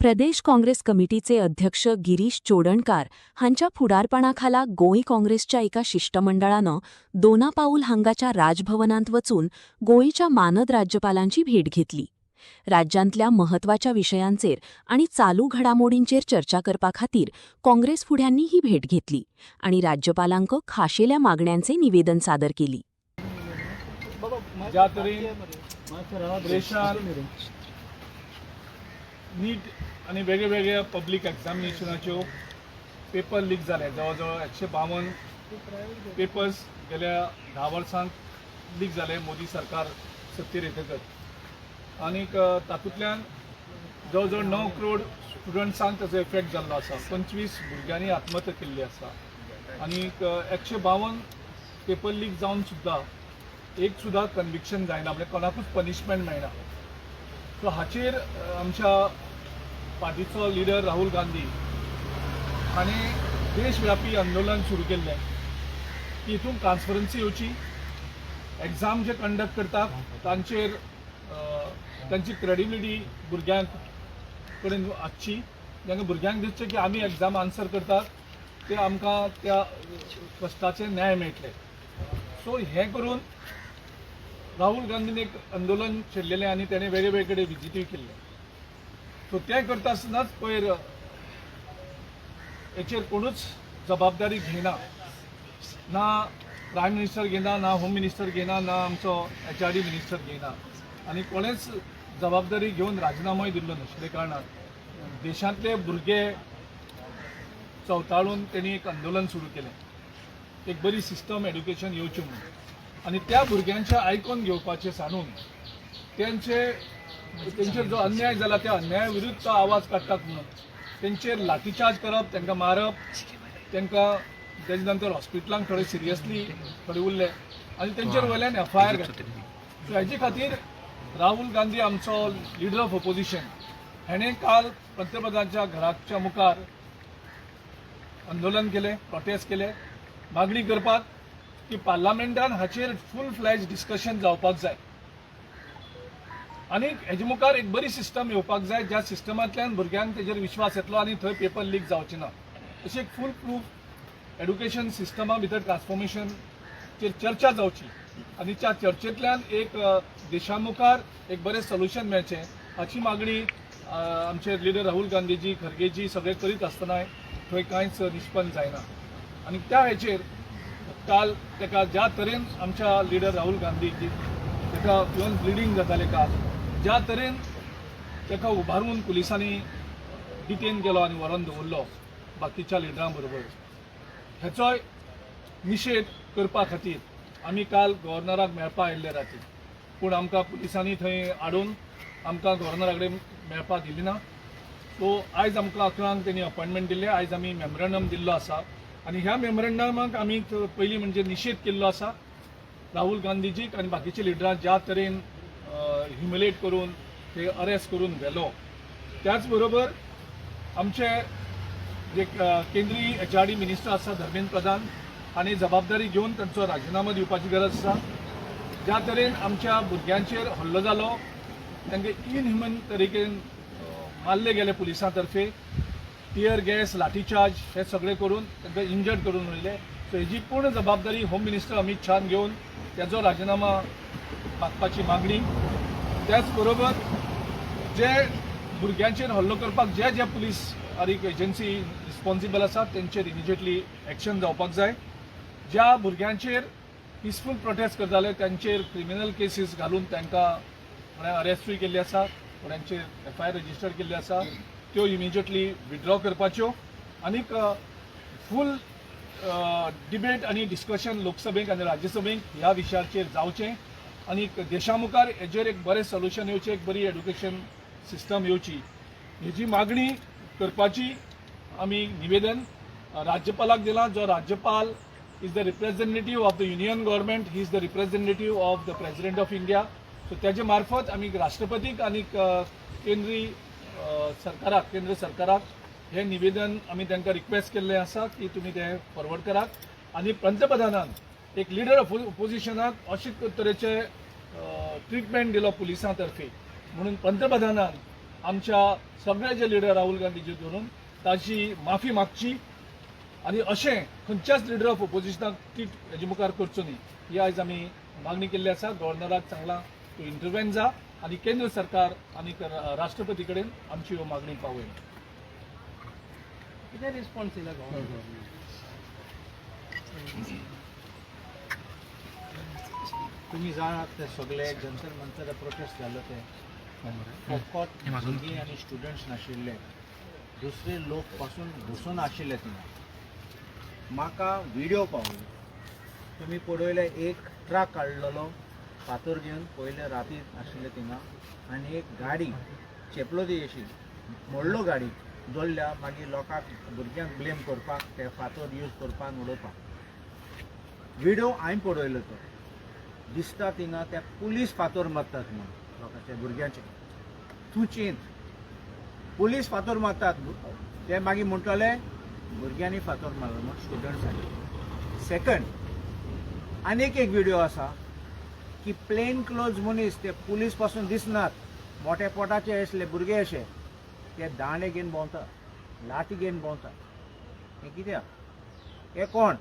प्रदेश काँग्रेस कमिटीचे अध्यक्ष गिरीश चोडणकार हांच्या फुडारपणाखाला गोंय काँग्रेसच्या एका शिष्टमंडळानं दोनापाऊल हांगाच्या राजभवनांत वचून गोंयच्या मानद राज्यपालांची भेट घेतली. राज्यांतल्या महत्वाच्या विशयांचेर आणि चालू घडामोडींचेर चर्चा करपाखातीर काँग्रेस फुड्यांनी ही भेट घेतली आणि राज्यपालांक खाशेल्या मागण्यांचे निवेदन सादर केली. ज्या तरेन देशान नीट आणि वेगवेगळ्या पब्लीक एग्जामिनेशनाच्यो पेपर लीक जाले. जवळजवळ 152 पेपर्स गेल्या 10 वर्सांक लीक जाले मोदी सरकार सत्तेर येतकच. आनीक तातूंतल्यान जवळजवळ 9 करोड स्टुडंट्सांक ताचो इफेक्ट जाल्लो आसा. 25 भुरग्यांनी आत्महत्या केल्ली आसा. आनीक 152 पेपर लीक जावन सुद्दां एक सुद्दां कन्विक्शन जायना, म्हणजे कोणाकूच पनिशमेंट मेळना. सो हाचेर आमच्या पार्टीचो लिडर राहुल गांधी हांणी देशव्यापी आंदोलन सुरू केल्लें की हितून ट्रान्सपरन्सी येवची. एग्जाम जे कंडक्ट करतात तांचेर तांची क्रेडिबिलिटी भुरग्यांक कडेन आसची. जांकां भुरग्यांक दिसचें की आमी एग्जाम आन्सर करतात ते आमकां त्या कश्टाचे न्याय मेळटले. सो हें करून राहुल गांधीन एक आंदोलन छेडलेलें आनी तेणें वेगवेगळे कडेन विजिटूय केल्ले. सो तें करता आसतनाच पयर हेचेर कोणूच जबाबदारी घेना. ना प्रायम मिनिस्टर घेना, ना होम मिनिस्टर घेना, ना आमचो HRD मिनिस्टर घेना. आनी कोणेच जबाबदारी घेवन राजिनामोय दिल्लो नाशिल्ले कारणान देशांतले भुरगे चवताळून तेणी एक आंदोलन सुरू केलें, एक बरी सिस्टम एड्युकेशन येवचें म्हणून. आनी त्या भुरग्यांचे आयकून घेवपाचें सांडून तेंचेर जो अन्याय जाला त्या अन्याया विरुद्ध आवाज काडटात म्हणून तेंचेर लाठीचार्ज करप, तांकां मारप, तांकां तेजे नंतर हॉस्पिटलांत थोडे सिरियसली थोडे उरले आनी तेंचेर वयल्यान FIR घातली. सो हेजे खातीर राहुल गांधी आमचो लिडर ऑफ ऑपोजिशन हेणें काल पंतप्रधानाच्या घराच्या मुखार आंदोलन केलें, प्रोटेस्ट केलें, मागणी करपाक की पार्लमेंटान हाचेर फूल फ्लॅज डिस्कशन जावपाक जाय आनी हेजे मुखार एक बरी सिस्टम येवपाक जाय ज्या सिस्टमांतल्यान भुरग्यांक तेजेर विश्वास येतलो आनी थंय पेपर लीक जावचे ना. अशी एक फूल प्रूफ एड्युकेशन सिस्टमा भितर ट्रान्सफॉर्मेशनचेर चर्चा जावची आनी त्या चर्चेंतल्यान एक देशा मुखार एक बरें सोल्युशन मेळचें हाची मागणी आमचे लिडर राहुल गांधीजी, खरगेजी सगळे करीत आसतना थंय कांयच निष्पन्न जायना. आनी त्या हेचेर काल ताका ज्या तरेन आमच्या लिडर राहुल गांधीजी ताका इवन ब्लिडींग जातालें काल, ज्या तरेन ताका उबारून पुलिसांनी डिटेन केलो आनी व्हरोन दवरलो बाकीच्या लिडरां बरोबर, हेचोय निशेध करपा खातीर आमी काल गव्हर्नराक मेळपा आयिल्ले राती. पूण आमकां पुलिसांनी थंय हाडून आमकां गव्हर्नरा कडेन मेळपाक दिली ना. सो आयज आमकां 11 तेणी अपॉयंटमेंट दिल्लें. आयज आमी मेमोरंडम दिल्लो आसा आनी ह्या मेमोरंडमाक आमी पयलीं म्हणजे निशेध केल्लो आसा राहुल गांधीजीक आनी बाकीच्या लिडरांक ज्या तरेन ह्युमिलेट करून ते अरेस्ट करून व्हेलो. त्याच बरोबर आमचे जे केंद्रीय HRD मिनिस्टर आसा धर्मेंद्र प्रधान हांणी जबाबदारी घेवन तांचो राजिनामो दिवपाची गरज आसा. ज्या तरेन आमच्या भुरग्यांचेर हल्लो जालो, तांकां इनह्युमन तरीकेन मारले गेले पुलिसां तर्फे, टियर गॅस, लाठीचार्ज हे सगळे करून तांकां इंजर्ड करून उरले. सो हेजी पूर्ण जबाबदारी होम मिनिस्टर अमित शाहान घेवन त्याचो राजिनामा मागपाची मागणी. त्याच बरोबर जे भुरग्यांचेर हल्लो करपाक जे जे पुलीस आनी एजन्सी रिस्पॉन्सिबल आसा तेंचेर इमिजिएटली एक्शन जावपाक जाय. ज्या भुरग्यांचेर पिसफूल प्रोटेस्ट करताले त्यांचेर क्रिमिनल केसीस घालून तांकां थोड्या अरेस्टूय केल्ली आसा, थोड्यांचेर FIR रजिस्टर केल्ली आसा, त्यो इमिजिएटली विथड्रॉ करपाच्यो आनीक फूल डिबेट आनी डिस्कशन लोकसभेक आनी राज्यसभेक ह्या विशयाचेर जावचें आनी देशा मुखार हेजेर एक बरें सोल्युशन येवचें, एक बरी एड्युकेशन सिस्टम येवची हेजी मागणी करपाची आमी निवेदन राज्यपालाक दिलां. जो राज्यपाल is the representative of the union government, he is the representative of the president of India. So तेजे मार्फत आमी राष्ट्रपतीक आनी केंद्र सरकाराक हे निवेदन आमी तांकां रिक्वेस्ट केल्लें आसा की तुमी ते फॉरवर्ड करात आनी पंतप्रधानान एक लिडर ऑफ ऑपोजिशनाक अशे तरेचे ट्रिटमेंट दिलो पुलिसां तर्फे म्हणून पंतप्रधानान आमच्या सगळे जे लिडर राहुल गांधीचे धरून ताची माफी मागची आणि अशें खंयच्याच लिडर ऑफ ऑपोजिशनाक ती हेजे मुखार करचो न्ही ही आयज आमी मागणी केल्ली आसा. गव्हर्नराक सांगला तूं इंटरव्हेन जा आणि केंद्र सरकार आणि राष्ट्रपती कडेन आमची ह्यो मागणी पावय. कितें रिस्पॉन्स दिला गव्हर्नमेंट? तुम्ही जाणात ते सगळे जंतर मंतर प्रोटेस्ट जालो ते फकत भुरगीं आनी स्टुडंट्स नाशिल्ले, दुसरे लोक पासून घुसून आशिल्ले थिंगा. म्हाका व्हिडिओ पावलो, तुम्ही पळयले एक ट्रक काडलेलो फातर घेवन पयले राती आशिल्ले थिंगा आनी एक गाडी चेपलो ती अशी मोडलो गाडी जोडल्या मागीर लोकांक भुरग्यांक ब्लेम करपाक ते फातर यूज करपाक उडोवपाक. व्हिडिओ हांवें पळयलो तो दिसता थिंगा ते पुलीस फातर मारतात म्हणून लोकांचे भुरग्यांचे तुचींत पुलीस फातर मारतात. ते मागीर म्हणटले भुरग्यांनी फातर मारलो म्हणून स्टुडंट्सांनी. सेकंड आनीक एक व्हिडिओ आसा की प्लेन क्लोज मनीस ते पुलीस पासून दिसनात, मोठे पोटाचे असले भुरगे अशे ते दांडे घेवन भोंवतात, लाटी घेवन भोंवतात. हें कित्याक? हे कोण?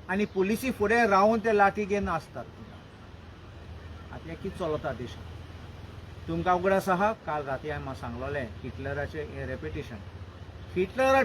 आनी पुलिसी फुडें रावन ते लाटी घेवन आसतात. आतां हें कितें चलता देशांत? तुमकां उगडास आहा काल राती हांवें सांगलोलें हिटलराचें हें रेपिटेशन. हिटलरा